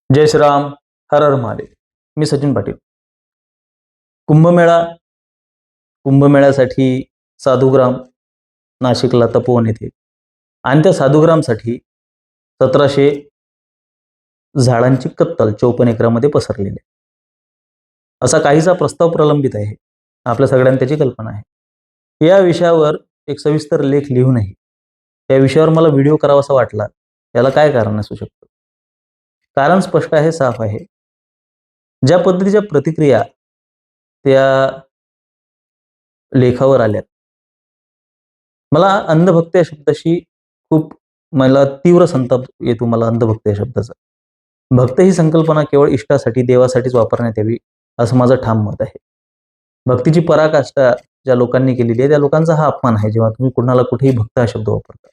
जय श्रीराम. हर हर महादेव. मी सचिन पाटील. कुंभमेळा कुंभमेळ्यासाठी साधुग्राम नाशिकला तपोवन येथे आणि त्या साधुग्रामसाठी 1700 झाडांची कत्तल 54 एकरामध्ये पसरलेली आहे. असा काहीसा प्रस्ताव प्रलंबित आहे. आपल्या सगळ्यांना त्याची कल्पना आहे. या विषयावर एक सविस्तर लेख लिहूनही या विषयावर मला व्हिडिओ करावासा वाटला. याला काय कारण असू शकतं? कारण स्पष्ट आहे, साफ आहे. ज्या पद्धतीच्या प्रतिक्रिया त्या लेखावर आल्यात, मला अंधभक्त या शब्दाशी मला तीव्र संताप येतो. मला अंधभक्त या शब्दाचा. भक्त ही संकल्पना केवळ इष्टासाठी, देवासाठीच वापरण्यात यावी असं माझं ठाम मत आहे. भक्तीची पराकाष्ठा ज्या लोकांनी केलेली आहे त्या लोकांचा हा अपमान आहे जेव्हा तुम्ही कुणाला कुठेही भक्त हा शब्द वापरता.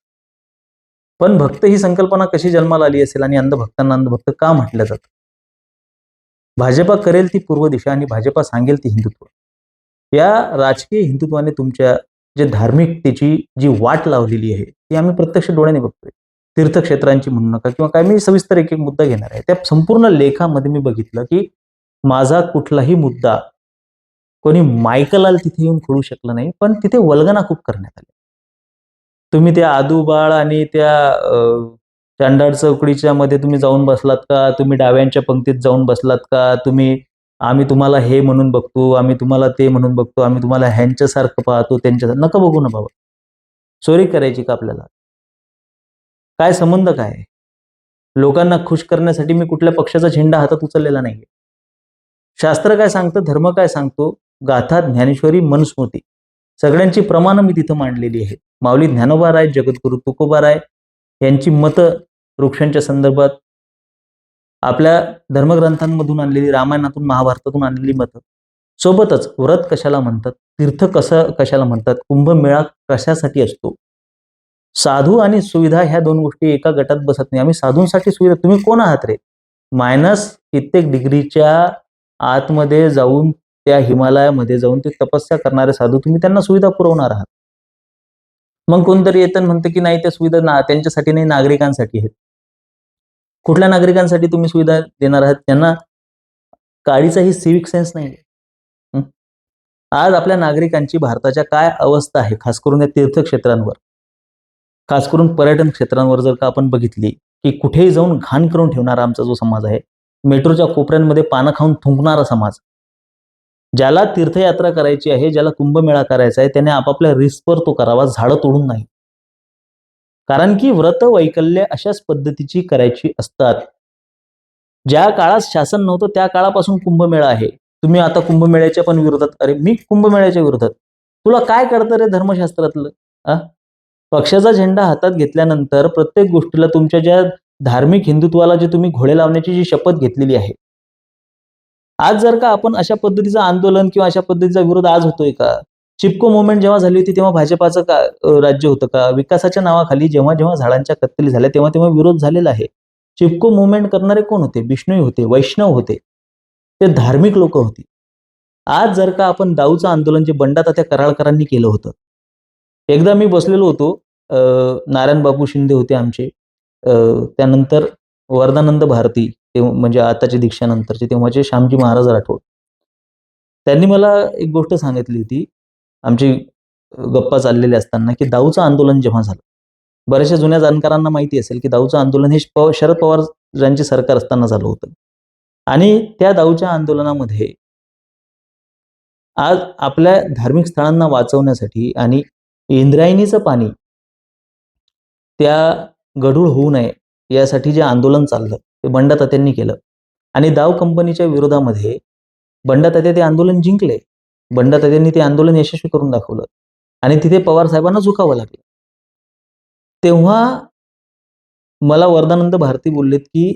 पण भक्त ही संकल्पना कशी जन्माला आली असेल आणि अंधभक्तांना अंधभक्त का म्हटलं जातं? भाजपा करेल ती पूर्व दिशा आणि भाजपा सांगेल ती हिंदुत्व. या राजकीय हिंदुत्वाने तुमच्या जे धार्मिकतेची जी वाट लावलेली आहे ती आम्ही प्रत्यक्ष डोळ्याने बघतोय. तीर्थक्षेत्रांची म्हणू नका किंवा काय, मी सविस्तर एक एक मुद्दा घेणार आहे. त्या संपूर्ण लेखामध्ये मी बघितलं की माझा कुठलाही मुद्दा कोणी मायकलाल तिथे येऊन खोडू शकलं नाही, पण तिथे वल्गना खूप करण्यात आले. तुम्ही त्या आदूबाळ आणि त्या चांडाळ चौकडीच्या मध्ये तुम्ही जाऊन बसलात का? तुम्ही डाव्यांच्या पंक्तीत जाऊन बसलात का? आम्ही तुम्हाला हे म्हणून बघतो, आम्ही तुम्हाला ते म्हणून बघतो, आम्ही तुम्हाला ह्यांच्यासारखं पाहतो, त्यांच्यासारखं नका बघू ना बाबा. चोरी करायची का आपल्याला? काय संबंध काय? लोकांना खुश करण्यासाठी मी कुठल्या पक्षाचा झेंडा हातात उचललेला नाहीये. शास्त्र काय सांगतं, धर्म काय सांगतो, गाथा, ज्ञानेश्वरी, मनुस्मृती सगळ्यांची प्रमाणं मी तिथं मांडलेली आहेत. माऊली ज्ञानोबा, जगद्गुरु तुकोबाराय यांची मतं वृक्षांच्या संदर्भात, आपल्या धर्मग्रंथांमधून आणलेली, रामायणातून महाभारतातून आणलेली मतं, सोबतच व्रत कशाला म्हणतात, तीर्थ कशाला म्हणतात, कुंभमेळा कशासाठी असतो, साधू आणि सुविधा ह्या दोन गोष्टी एका गटात बसत नाही. आम्ही साधूंसाठी सुविधा. तुम्ही कोण आहात रे? मायनस कित्येक डिग्रीच्या आतमध्ये जाऊन, त्या हिमालयामध्ये जाऊन ते तपस्या करणारे साधू, तुम्ही त्यांना सुविधा पुरवणार आहात. मग कोणतरी येतं म्हणतं की नाही, त्या सुविधा त्यांच्यासाठी नाही, नागरिकांसाठी आहेत. कुठल्या नागरिकांसाठी तुम्ही सुविधा देणार आहात? त्यांना काळीचाही सिव्हिक सेन्स नाही. आज आपल्या नागरिकांची भारताच्या काय अवस्था आहे, खास करून या तीर्थक्षेत्रांवर, खास करून पर्यटन क्षेत्रांवर जर का आपण बघितली की कुठेही जाऊन घाण करून ठेवणारा आमचा जो समाज आहे, मेट्रोच्या कोपऱ्यांमध्ये पानं खाऊन थुंकणारा समाज, ज्याला तीर्थयात्रा करायची आहे, ज्याला कुंभमेळा करायचा आहे, त्याने आपापल्या रिस्कवर तो करावा, झाडं तोडून नाही. कारण की व्रत वैकल्य अशाच पद्धतीची करायची असतात. ज्या काळात शासन नव्हतं त्या काळापासून कुंभमेळा आहे. तुम्ही आता कुंभमेळ्याच्या पण विरोधात, अरे मी कुंभमेळ्याच्या विरोधात. तुला काय कळतं रे धर्मशास्त्रातलं? पक्षाचा झेंडा हातात घेतल्यानंतर प्रत्येक गोष्टीला तुमच्या ज्या धार्मिक हिंदुत्वाला जे तुम्ही घोडे लावण्याची जी शपथ घेतलेली आहे, आज जर का आपण अशा पद्धतीचं आंदोलन किंवा अशा पद्धतीचा विरोध आज होतोय का? चिपको मुवमेंट जेव्हा झाली होती तेव्हा भाजपाचं राज्य होतं का? विकासाच्या नावाखाली जेव्हा जेव्हा झाडांच्या कत्तली झाल्या तेव्हा तेव्हा विरोध झालेला आहे. चिपको मुवमेंट करणारे कोण होते? बिश्नोई होते, वैष्णव होते, ते धार्मिक लोक होती. आज जर का आपण दाऊचं आंदोलन जे बंडातात्या कराळकरांनी केलं होतं, एकदा मी बसलेलो होतो, नारायण बापू शिंदे होते आमचे, त्यानंतर वरदानंद भारती, ते म्हणजे आताच्या दीक्षानंतरचे तेव्हाचे श्यामजी महाराज राठोड, त्यांनी मला एक गोष्ट सांगितली होती. आमची गप्पा चाललेली असताना की दाऊचं आंदोलन जेव्हा झालं, बऱ्याचशा जुन्या जाणकारांना माहिती असेल की दाऊचं आंदोलन हे शरद पवार यांचे सरकार असताना झालं होतं. आणि त्या दाऊच्या आंदोलनामध्ये आज आपल्या धार्मिक स्थळांना वाचवण्यासाठी आणि इंद्रायणीचं पाणी त्या गढूळ होऊ नये यासाठी जे आंदोलन चाललं ते बंडातात्यांनी केलं. आणि दाव कंपनीच्या विरोधामध्ये बंडातात्या ते आंदोलन जिंकले. बंडातात्यांनी ते आंदोलन यशस्वी करून दाखवलं आणि तिथे पवार साहेबांना झुकावं लागलं. तेव्हा मला वरदानंद भारती बोललेत की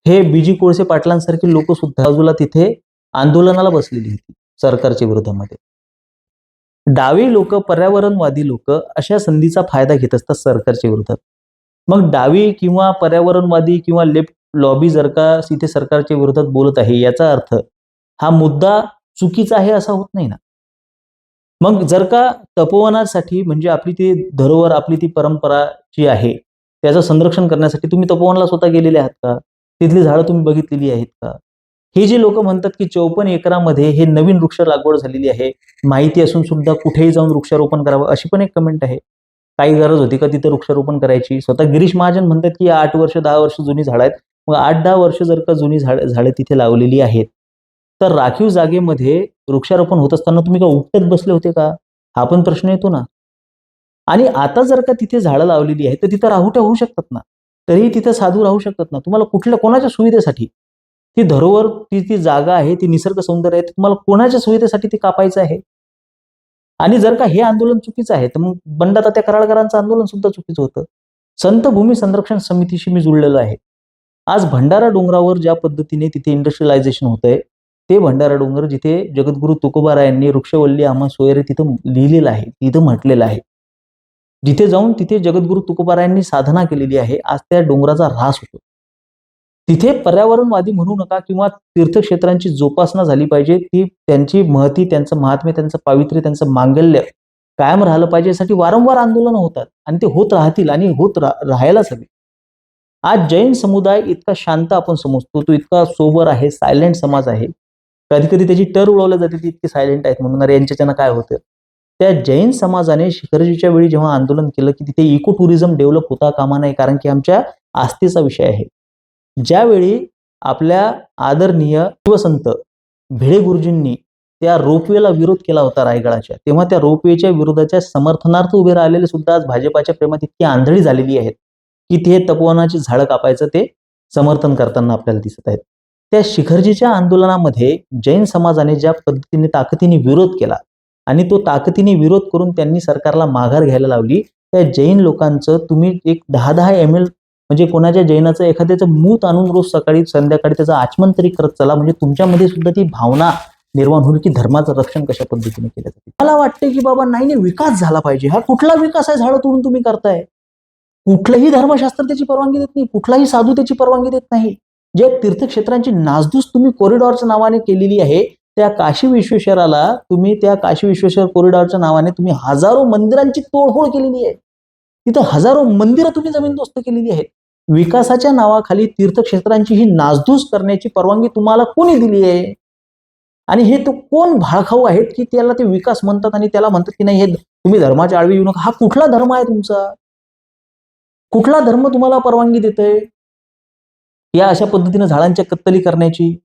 हे बीजी कोळसे पाटलांसारखी लोक सुद्धा बाजूला तिथे आंदोलनाला बसलेली होती सरकारच्या विरोधामध्ये. डावी लोक, पर्यावरणवादी लोक अशा संधीचा फायदा घेत असतात सरकारच्या विरोधात. मग डावी किंवा पर्यावरणवादी किंवा लेफ्ट लॉबी जर का इथे सरकारच्या विरोधात बोलत आहे, याचा अर्थ हा मुद्दा चुकीचा आहे असा होत नाही ना. मग जर का तपोवनासाठी, म्हणजे आपली ती धरोहर, आपली ती परंपरा जी आहे त्याचं संरक्षण करण्यासाठी तुम्ही तपोवनाला स्वतः गेलेले आहात का? तिथली झाडं तुम्ही बघितलेली आहेत का? हे जे लोक म्हणतात की 54 एकरामध्ये हे नवीन वृक्ष लागवड झालेली आहे, माहिती असून सुद्धा कुठेही जाऊन वृक्षारोपण करावं, अशी पण एक कमेंट आहे. काही गरज होती का तिथे वृक्षारोपण करायची? स्वतः गिरीश महाजन म्हणतात की 8 वर्ष 10 वर्ष जुनी झाडं आहेत. मग 8-10 वर्ष जर का जुनी झाडं तिथे लावलेली आहेत, तर राखीव जागेमध्ये वृक्षारोपण होत असताना तुम्ही का उपटत बसले होते का? हा पण प्रश्न येतो ना. आणि आता जर का तिथे झाडं लावलेली आहेत, तर तिथं राहुट्या होऊ शकतात ना. तरीही तिथं साधू राहू शकतात ना. तुम्हाला कुठल्या कोणाच्या सुविधेसाठी? ती धरोहर, ती जागा आहे, ती निसर्ग सौंदर्य आहे. तुम्हाला कोणाच्या सुविधेसाठी ते कापायचं आहे? आणि जर का हे आंदोलन चुकीचं आहे, तर मग बंडातात्या कराळकरांचं आंदोलन सुद्धा चुकीचं होतं. संत भूमी संरक्षण समितीशी मी जुळलेलो आहे. आज भंडारा डोंगरावर ज्या पद्धतीने तिथे इंडस्ट्रियलायझेशन होतंय, ते भंडारा डोंगर जिथे जगद्गुरू तुकोबारायांनी वृक्षवल्ली आम्हा सोयरे तिथं लिहिलेलं आहे, तिथं म्हटलेलं आहे. जिथे जाऊन तिथे जगद्गुरू तुकोबारायांनी साधना केलेली आहे. आज त्या डोंगराचा ऱ्हास होतो. तिथे पर्यावरणवादी म्हणू नका किंवा तीर्थक्षेत्रांची जोपासना झाली पाहिजे. ती त्यांची महती, त्यांचं महात्म्य, त्यांचं पावित्र्य, त्यांचं मांगल्य कायम राहिलं पाहिजे यासाठी वारंवार आंदोलनं होतात आणि ते होत राहतील आणि होत राहायलाच हवे. आज जैन समुदाय इतका शांत आपण समजतो, तो इतका सोबर आहे, सायलेंट समाज आहे. कधी-कधी त्याची टर उडवली जाते, ती इतकी सायलेंट आहेत म्हणून, अरे यांच्याच्यानं काय होतं? त्या जैन समाजाने शिखरजीच्या वेळी जेव्हा आंदोलन केलं, की तिथे इको टुरिझम डेव्हलप होता कामा नये, कारण की आमच्या आस्थेचा विषय आहे. ज्यावेळी आपल्या आदरणीय शिवसंत भिडे गुरुजींनी त्या रोपवेला विरोध केला होता रायगडाच्या, तेव्हा त्या रोपवेच्या विरोधाच्या समर्थनार्थ उभे राहिलेले सुद्धा आज भाजपाच्या प्रेमात इतकी आंधळी झालेली आहेत, की ते तपोवनाची झाडं कापायचं ते समर्थन करताना आपल्याला दिसत आहेत. त्या शिखरजीच्या आंदोलनामध्ये जैन समाजाने ज्या पद्धतीने ताकदीने विरोध केला आणि तो ताकदीने विरोध करून त्यांनी सरकारला माघार घ्यायला लावली, त्या जैन लोकांचं तुम्ही एक 10-10 ml म्हणजे कोणाच्या जैनाचं एखाद्याचं मूत आणून रोज सकाळी संध्याकाळी त्याचं आचमन तरी करत चला, म्हणजे तुमच्यामध्ये सुद्धा ती भावना निर्माण होईल की धर्माचं रक्षण कशा पद्धतीने केलं जाते. मला वाटतं की बाबा नाही विकास झाला पाहिजे. हा कुठला विकास आहे झाडं तोडून तुम्ही करताय? कुठलंही धर्मशास्त्र त्याची परवानगी देत नाही, कुठलाही साधू त्याची परवानगी देत नाही. जे तीर्थक्षेत्रांची नासधूस तुम्ही कॉरिडॉरच्या नावाने केलेली आहे, त्या काशी विश्वेश्वराला तुम्ही त्या काशी विश्वेश्वर कॉरिडॉरच्या नावाने तुम्ही हजारो मंदिरांची तोडफोड केलेली आहे. तिथं हजारो मंदिरं तुम्ही जमीनदोस्त केलेली आहेत. विकासाच्या नावाखाली तीर्थक्षेत्रांची ही नासधूस करण्याची परवानगी तुम्हाला कोणी दिली आहे? आणि हे तो कोण भाळखाऊ आहेत की त्याला ते विकास म्हणतात आणि त्याला म्हणतात की नाही हे तुम्ही धर्माच्या आळवी येऊ नका. हा कुठला धर्म आहे तुमचा? कुठला धर्म तुम्हाला परवानगी देतोय या अशा पद्धतीने झाडांच्या कत्तली करण्याची?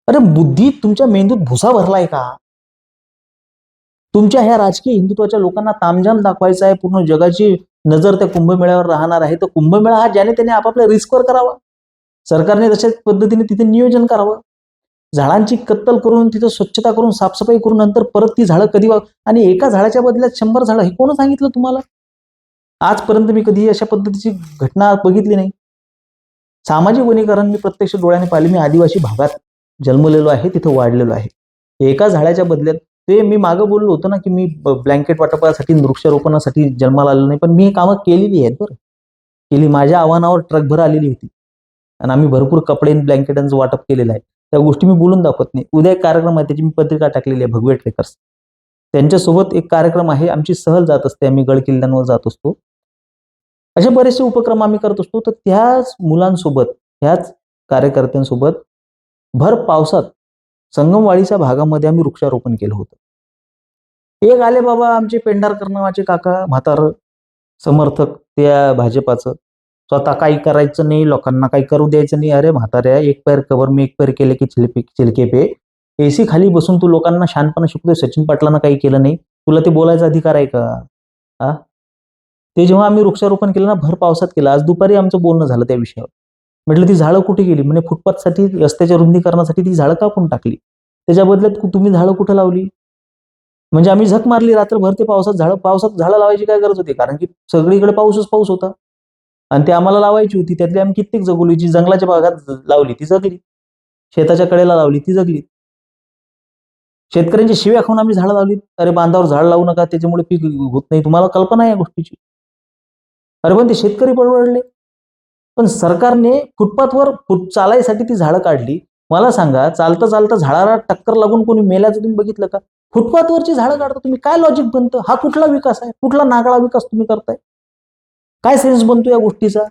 अरे बुद्धी तुमच्या मेंदूत भुसा भरलाय का? तुमच्या ह्या राजकीय हिंदुत्वाच्या लोकांना तामझाम दाखवायचा आहे, पूर्ण जगाची नजर त्या कुंभमेळ्यावर राहणार आहे, तर कुंभमेळा हा ज्याने त्याने आपापल्या रिस्कवर करावा. सरकारने तशाच पद्धतीने तिथे नियोजन करावं. झाडांची कत्तल करून तिथं स्वच्छता करून साफसफाई करून नंतर परत ती झाडं कधी आणि एका झाडाच्या बदल्यात 100 झाडं, हे कोण सांगितलं तुम्हाला? आजपर्यंत मी कधी अशा पद्धतीची घटना बघितली नाही. सामाजिक वनीकरण मी प्रत्यक्ष डोळ्याने पाहिले. मी आदिवासी भागात जन्मलेलो आहे, तिथं वाढलेलो आहे. एका झाडाच्या बदल्यात ते मी मागं बोललो होतो ना, की मी ब्लँकेट वाटपासाठी, वृक्षारोपणासाठी जन्माला आलेलो नाही, पण मी ही कामं केलेली आहेत बरं. केली. माझ्या आव्हानावर ट्रकभर आलेली होती आणि आम्ही भरपूर कपडे ब्लँकेटांचं वाटप केलेलं आहे. त्या गोष्टी मी बोलून दाखवत नाही. उद्या एक कार्यक्रम आहे, त्याची मी पत्रिका टाकलेली आहे, भगवे ट्रेकर्स. त्यांच्यासोबत एक कार्यक्रम आहे, आमची सहल जात असते, आम्ही गड किल्ल्यांवर जात असतो. असे बरेचसे उपक्रम आम्ही करत असतो. तर त्याच मुलांसोबत, त्याच कार्यकर्त्यांसोबत भर पावसात संगमवाडीच्या भागामध्ये आम्ही वृक्षारोपण केलं होतं. एक आले बाबा आमचे पेंढारकर नावाचे काका, म्हातारं समर्थक त्या भाजपाचं. स्वतः काही करायचं नाही, लोकांना काही करू द्यायचं नाही. अरे म्हाताऱ्या, एक पैर कवर मी एक पैर केले की चिलके पे. एसी खाली बसून तू लोकांना शहाणपणा शिकतोय. सचिन पाटलांना काही केलं नाही. तुला ते बोलायचा अधिकार आहे का? हा? ते जेव्हा आम्ही वृक्षारोपण केलं ना, भर पावसात केलं. आज दुपारी आमचं बोलणं झालं त्या विषयावर. म्हटलं ती झाडं कुठे गेली? म्हणजे फुटपाथसाठी, रस्त्याच्या रुंदीकरणासाठी ती झाडं कापून टाकली. त्याच्या बदल्यात तुम्ही झाडं कुठं लावली? म्हणजे आम्ही झक मारली रात्रभर ते पावसात झाडं लावायची काय गरज होती? कारण की सगळीकडे पाऊसच पाऊस होता आणि ती आम्हाला लावायची होती. त्यातली आम्ही कित्येक जगवली. जी जंगलाच्या भागात लावली ती जगली. शेताच्या कडेला लावली ती जगली. शेतकऱ्यांच्या शिव्या खाऊन आम्ही झाडं लावली. अरे बांधावर झाड लावू नका, त्याच्यामुळे पीक होत नाही. तुम्हाला कल्पना आहे या गोष्टीची? अरे पण ते शेतकरी परवडले. पण सरकारने फुटपाथवर चालायसाठी ती झाडं काढली. मला सांगा, चालता चालता झाडाला टक्कर लागून कोणी मेल्याचं तुम्ही बघितलं का? फुटपाथवरची झाडं काढता तुम्ही. काय लॉजिक बनतं? हा कुठला विकास आहे? कुठला नागळा विकास तुम्ही करताय? काय सेन्स बनतो या गोष्टीचा?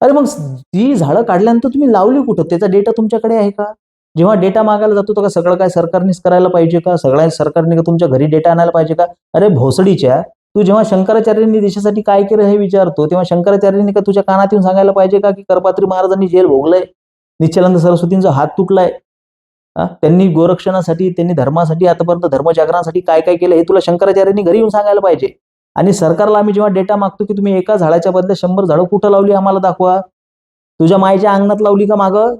अरे मग ती झाडं काढल्यानंतर तुम्ही लावली कुठं? त्याचा डेटा तुमच्याकडे आहे का? जेव्हा डेटा मागायला जातो तर सगळं काय सरकारनेच करायला पाहिजे का? सगळ्या सरकारने का तुमच्या घरी डेटा आणायला पाहिजे का? अरे भोसडीच्या, तू जेव्हा शंकराचार्यांनी देशासाठी काय केलं हे विचारतो, तेव्हा शंकराचार्यांनी का तुझ्या कानात येऊन सांगायला पाहिजे का, की करपात्री महाराजांनी जेल भोगलंय, नित्यानंद सरस्वतींचा हात तुटलाय, त्यांनी गोरक्षणासाठी, त्यांनी धर्मासाठी, आतापर्यंत धर्मजागरणासाठी काय काय केलं हे तुला शंकराचार्यांनी घरी येऊन सांगायला पाहिजे. आणि सरकारला आम्ही जेव्हा डेटा मागतो, की तुम्ही एका झाडाच्या बदल्यात 100 झाडं कुठं लावली आम्हाला दाखवा. तुझ्या मायेच्या अंगणात लावली का मागं?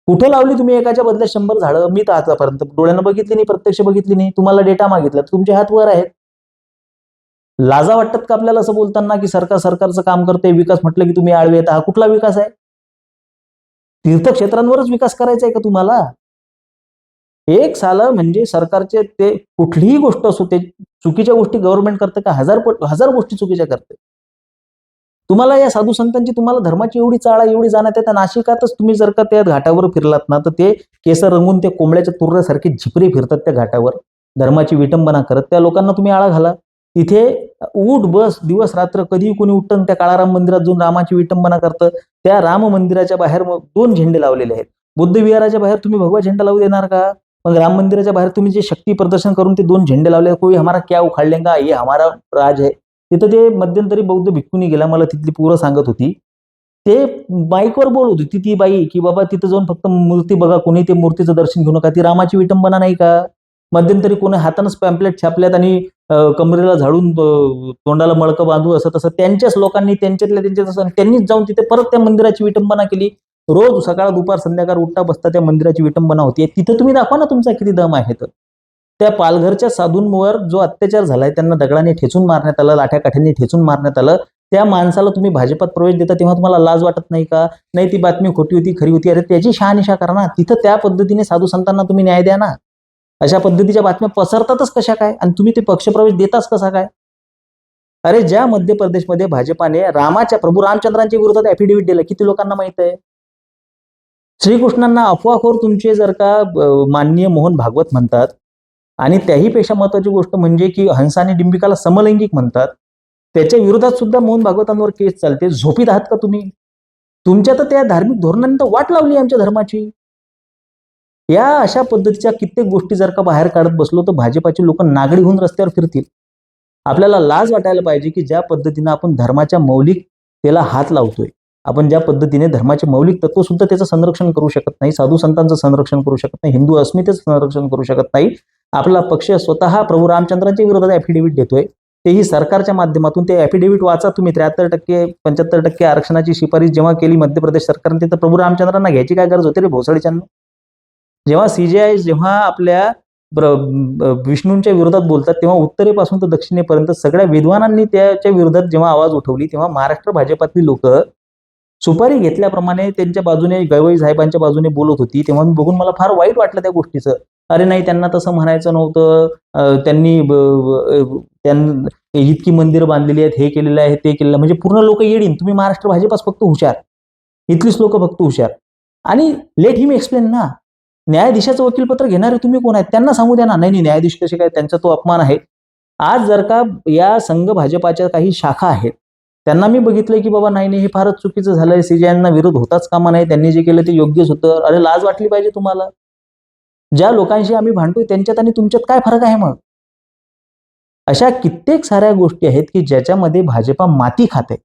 कुठं लावली तुम्ही एकाच्या बदल्यात 100 झाडं? मी तर आतापर्यंत डोळ्यानं बघितली नाही, प्रत्यक्ष बघितली नाही. तुम्हाला डेटा मागितला तर तुमचे हात वर आहेत. लाजा वाटतात का आपल्याला असं बोलताना, की सरकार सरकारचं काम करते, विकास म्हटलं की तुम्ही आळवे येता? हा कुठला विकास आहे? तीर्थक्षेत्रांवरच विकास करायचा आहे का तुम्हाला? एक सालं म्हणजे सरकारचे ते कुठलीही गोष्ट असो, ते चुकीच्या गोष्टी गव्हर्नमेंट करते का हजार गोष्टी चुकीच्या करते. तुम्हाला या साधू संतांची, तुम्हाला धर्माची एवढी चाळ आहे, एवढी जाणत आहे, त्या नाशिकातच तुम्ही जर का त्या घाटावर फिरलात ना, तर ते केस रंगून ते कोंबड्याच्या तुर्यासारखे झिपरे फिरतात त्या घाटावर, धर्माची विटंबना करत. त्या लोकांना तुम्ही आळा घाला. तिथे उठ बस दिवस रात्र कधीही कोणी उठतं त्या काळाराम मंदिरात जाऊन रामाची विटंबना करतं. त्या राम मंदिराच्या बाहेर 2 झेंडे लावलेले आहेत. बुद्ध विहाराच्या बाहेर तुम्ही भगवा झेंडा लावू देणार का? मग राम मंदिराच्या बाहेर तुम्ही जे शक्ती प्रदर्शन करून ते 2 झेंडे लावले, कोई हमारा क्या उखाड़ लेगा, ये हमारा राज है. तिथं ते मध्यंतरी बौद्ध भिक्खूनी गेला, मला तिथली पोरं सांगत होती. ते माईकवर बोलत होती ती बाई, की बाबा तिथं जाऊन फक्त मूर्ती बघा, कोणी ते मूर्तीचं दर्शन घेऊ नका. ती रामाची विटंबना नाही का? मध्यंतरी कोणी हातानंच पॅम्पलेट छापल्यात आणि कमरेला झाडून तोंडाला मळकं बांधू असं तसं त्यांच्याच लोकांनी त्यांच्यातल्या त्यांच्यात त्यांनीच जाऊन तिथे परत त्या मंदिराची विटंबना केली. रोज सकाळ, दुपार, संध्याकाळ उठता बसता त्या मंदिराची विटंबना होती. तिथं तुम्ही दाखवा ना तुमचा किती दम आहे तर. त्या पालघरच्या साधूंवर जो अत्याचार झालाय, त्यांना दगडाने ठेचून मारण्यात आलं, लाठ्या-काठ्यांनी ठेचून मारण्यात आलं. त्या माणसाला तुम्ही भाजपात प्रवेश देता तेव्हा तुम्हाला लाज वाटत नाही का? नाही ती बातमी खोटी होती, खरी होती. अरे त्याची शहानिशा करा ना. तिथं त्या पद्धतीने साधू संतांना तुम्ही न्याय द्या ना. अशा पद्धतीच्या बातम्या पसरतातच कशा काय? आणि तुम्ही ते पक्षप्रवेश देताच कसा काय? अरे ज्या मध्य प्रदेशमध्ये भाजपाने रामाच्या, प्रभू रामचंद्रांच्या विरोधात ॲफिडेव्हिट दिलं, किती लोकांना माहित आहे? श्रीकृष्णांना अफवाखोर तुमचे जर का माननीय मोहन भागवत म्हणतात, आणि त्याही पेक्षा महत्वाची गोष्ट म्हणजे की हंस आणि डिंबिकाला समलैंगिक म्हणतात. त्याच्या विरोधात सुद्धा मोहन भागवतांवर केस चालते. झोपीत आहात का तुम्ही? तुमच्या तर त्या धार्मिक धोरणांनी तर वाट लावली आमच्या धर्माची. या अशा पद्धतीच्या कित्येक गोष्टी जर का बाहेर काढत बसलो तर भाजपाची लोक नागडी होऊन रस्त्यावर फिरतील. आपल्याला लाज वाटायला पाहिजे की ज्या पद्धतीने आपण धर्माच्या मौलिकतेला हात लावतोय, आपण ज्या पद्धतीने धर्माचे मौलिक तत्व सुद्धा त्याचं संरक्षण करू शकत नाही, साधू संतांचं संरक्षण करू शकत नाही, हिंदू अस्मितेचं संरक्षण करू शकत नाही. आपला पक्ष स्वतः प्रभू रामचंद्रांच्या विरोधात ॲफिडेव्हिट देतोय, तेही सरकारच्या माध्यमातून. ते ॲफिडेव्हिट वाचा तुम्ही. 73% 75% आरक्षणाची शिफारस जेव्हा केली मध्य प्रदेश सरकारने, तर प्रभू रामचंद्रांना घ्यायची काय गरज होती रे भोसडीच्यांना? जेव्हा सीजेआय जेव्हा आपल्या विष्णूंच्या विरोधात बोलतात, तेव्हा उत्तरेपासून तर दक्षिणेपर्यंत सगळ्या विद्वानांनी त्याच्या विरोधात जेव्हा आवाज उठवली, तेव्हा महाराष्ट्र भाजपातली लोक सुपारी घेतल्याप्रमाणे त्यांच्या बाजूने, गवई साहेबांच्या बाजूने बोलत होती. तेव्हा मी बघून मला फार वाईट वाटलं त्या गोष्टीचं. अरे नाही, त्यांना तसं म्हणायचं नव्हतं. त्यांनी इतकी मंदिरं बांधलेली आहेत, हे केलेलं आहे, ते केलेलं आहे. म्हणजे पूर्ण लोक येडीन. तुम्ही महाराष्ट्र भाजपाच फक्त हुशार. इथलीच लोक फक्त हुशार. आणि लेट हिम एक्सप्लेन ना. न्यायाधीशाचं वकीलपत्र घेणारे तुम्ही कोण आहेत? त्यांना सांगू द्या ना. नाही नाही, न्यायाधीश कसे काय, त्यांचा तो अपमान आहे. आज जर का या संघ भाजपाच्या काही शाखा आहेत, त्यांना मी बघितलंय की बाबा नाही नाही, हे फारच चुकीचं झालंय, सीजेआयना विरोध होताच कामा नाही, त्यांनी जे केलं ते योग्यच होतं. अरे लाज वाटली पाहिजे तुम्हाला. ज्या लोकांशी आम्ही भांडतोय त्यांच्यात आणि तुमच्यात काय फरक आहे मग? अशा कित्येक साऱ्या गोष्टी आहेत की ज्याच्यामध्ये भाजपा माती खाते.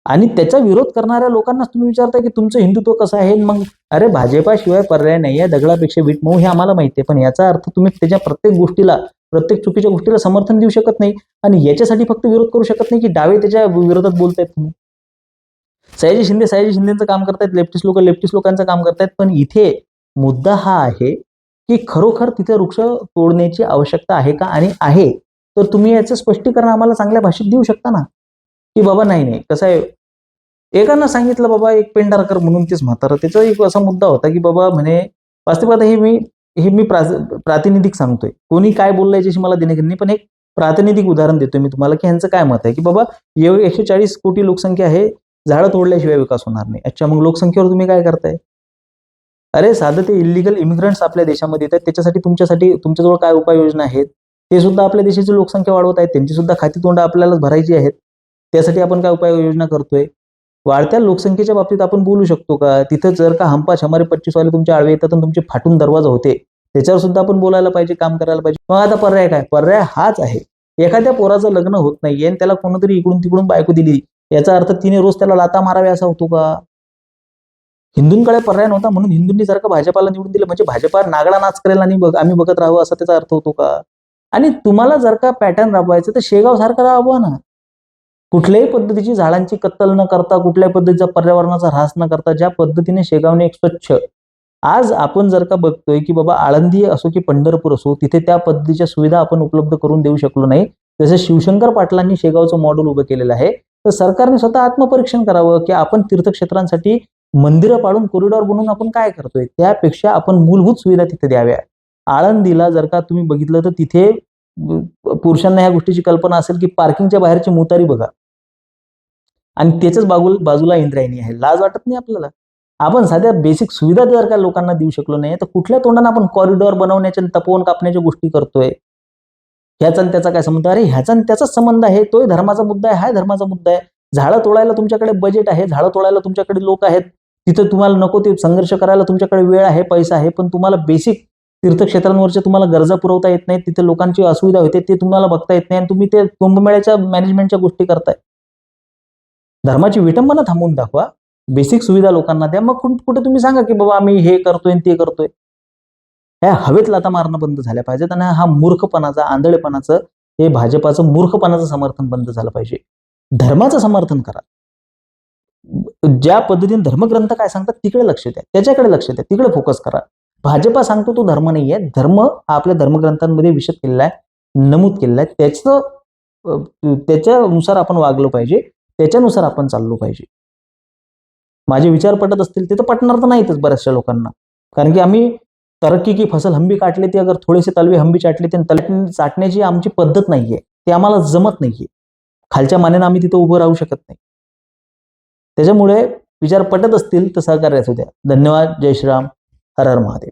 आणि त्याचा विरोध करणाऱ्या लोकांनाच तुम्ही विचारताय की तुमचं हिंदुत्व कसं आहे. मग अरे भाजपाशिवाय पर्याय नाही आहे, दगडापेक्षा वीट मऊ, हे आम्हाला माहिती आहे. पण याचा अर्थ तुम्ही त्याच्या प्रत्येक गोष्टीला, प्रत्येक चुकीच्या गोष्टीला समर्थन देऊ शकत नाही. आणि याच्यासाठी फक्त विरोध करू शकत नाही की डावे त्याच्या विरोधात बोलतायत तुम्ही. सयाजी शिंदेचं काम करतायत, लेफ्टिस्ट लोकांचं काम करतायत. पण इथे मुद्दा हा आहे की खरोखर तिथे वृक्ष तोडण्याची आवश्यकता आहे का? आणि आहे तर तुम्ही याचं स्पष्टीकरण आम्हाला चांगल्या भाषेत देऊ शकता ना, की बाबा नाही नाही कसं आहे. एकानं सांगितलं बाबा, एक पेंढारकर म्हणून तेच म्हातारं, त्याचा एक असा मुद्दा होता की बाबा म्हणे, वास्तविक हे मी प्रातिनिधिक सांगतोय, कोणी काय बोललं याच्याशी मला देणे घेणे नाही, पण एक प्रातिनिधिक उदाहरण देतोय मी तुम्हाला की ह्यांचं काय मत आहे की बाबा 140 कोटी लोकसंख्या आहे, झाडं तोडल्याशिवाय विकास होणार नाही. अच्छा, मग लोकसंख्येवर तुम्ही काय करताय? अरे साधं ते इलिगल इमिग्रंट्स आपल्या देशामध्ये येतात, त्याच्यासाठी तुमच्याजवळ काय उपाययोजना आहेत? ते सुद्धा आपल्या देशाची लोकसंख्या वाढवत आहेत, त्यांची सुद्धा खाती तोंड आपल्याला भरायची आहेत. त्यासाठी आपण काय उपाययोजना करतोय? वाढत्या लोकसंख्येच्या बाबतीत आपण बोलू शकतो का? तिथं जर का हमपास हमारे 25 वाले तुमच्या आडवे येतात आणि तुमचे फाटून दरवाजा होते, त्याच्यावर सुद्धा आपण बोलायला पाहिजे, काम करायला पाहिजे. मग आता पर्याय काय? पर्याय हाच आहे. एखाद्या पोराचं लग्न होत नाहीये आणि त्याला कोणतरी इकडून तिकडून बायको दिली, याचा अर्थ तिने रोज त्याला लाथा माराव्या असा होतो का? हिंदूंकडे पर्याय नव्हता म्हणून हिंदूंनी जर का भाजपाला निवडून दिलं म्हणजे भाजपा नागडा नाच करेल आणि आम्ही बघत राहू असा त्याचा अर्थ होतो का? आणि तुम्हाला जर का पॅटर्न राबवायचं तर शेगाव सारखं राबवा ना. कुठल्याही पद्धतीची झाडांची कत्तल न करता, कुठल्याही पद्धतीचा पर्यावरणाचा ऱ्हास न करता, ज्या पद्धतीने शेगावने एक स्वच्छ, आज आपण जर का बघतोय की बाबा आळंदी असो की पंढरपूर असो, तिथे त्या पद्धतीच्या सुविधा आपण उपलब्ध करून देऊ शकलो नाही. जसं शिवशंकर पाटलांनी शेगावचं मॉडेल उभं केलेलं आहे, तर सरकारने स्वतः आत्मपरीक्षण करावं की आपण तीर्थक्षेत्रांसाठी मंदिरं पाडून कॉरिडॉर बनवून आपण काय करतोय. त्यापेक्षा आपण मूलभूत सुविधा तिथे द्याव्या. आळंदीला जर का तुम्ही बघितलं तर तिथे पुरुषांना ह्या गोष्टीची कल्पना असेल की पार्किंगच्या बाहेरची मुतारी बघा आणि त्याच्याच बाजूला इंद्रायणी आहे. लाज वाटत नाही आपल्याला? आपण साध्या बेसिक सुविधा जर का लोकांना देऊ शकलो नाही, तर कुठल्या तोंडाने आपण कॉरिडॉर बनवण्याच्या आणि तपोवन कापण्याच्या गोष्टी करतोय? ह्याचा आणि त्याचा काय संबंध? अरे ह्याचा आणि त्याचाच संबंध आहे. तोही धर्माचा मुद्दा आहे, हा धर्माचा मुद्दा आहे. झाडं तोडायला तुमच्याकडे बजेट आहे, झाडं तोडायला तुमच्याकडे लोक आहेत. तिथं तुम्हाला नको ते संघर्ष करायला तुमच्याकडे वेळ आहे, पैसा आहे, पण तुम्हाला बेसिक तीर्थक्षेत्रांवरच्या तुम्हाला गरजा पुरवता येत नाहीत. तिथे लोकांची असुविधा होते, ते तुम्हाला बघता येत नाही आणि तुम्ही ते कुंभमेळ्याच्या मॅनेजमेंटच्या गोष्टी करताय. धर्माची विटंबना थांबवून दाखवा. बेसिक सुविधा लोकांना द्या. मग कुठे तुम्ही सांगा की बाबा आम्ही हे करतोय आणि ते करतोय. ह्या हवेत लाथा मारणं बंद झाल्या पाहिजेत आणि हा मूर्खपणाचा, आंधळेपणाचं, हे भाजपाचं मूर्खपणाचं समर्थन बंद झालं पाहिजे. धर्माचं समर्थन करा. ज्या पद्धतीने धर्मग्रंथ काय सांगतात तिकडे लक्ष द्या, त्याच्याकडे लक्ष द्या, तिकडे फोकस करा. भाजपा सांगतो तो धर्म नाहीये. धर्म हा आपल्या धर्मग्रंथांमध्ये विशद केलेला आहे, नमूद केलेला आहे. त्याच्यानुसार आपण वागलो पाहिजे, त्याच्यानुसार आपण चाललो पाहिजे. माझे विचार पटत असतील ते तर पटणार तर नाहीतच बऱ्याचशा लोकांना. कारण की आम्ही तरक्की की फसल हम भी काट लेते, अगर थोडेसे तलवे हम भी चाट लेते, चाटण्याची आमची पद्धत नाहीये, ते आम्हाला जमत नाहीये. खालच्या मानेनं आम्ही तिथं उभं राहू शकत नाही. त्याच्यामुळे विचार पटत असतील तर सहकार्य असू द्या. धन्यवाद. जय श्रीराम. हर हर महादेव.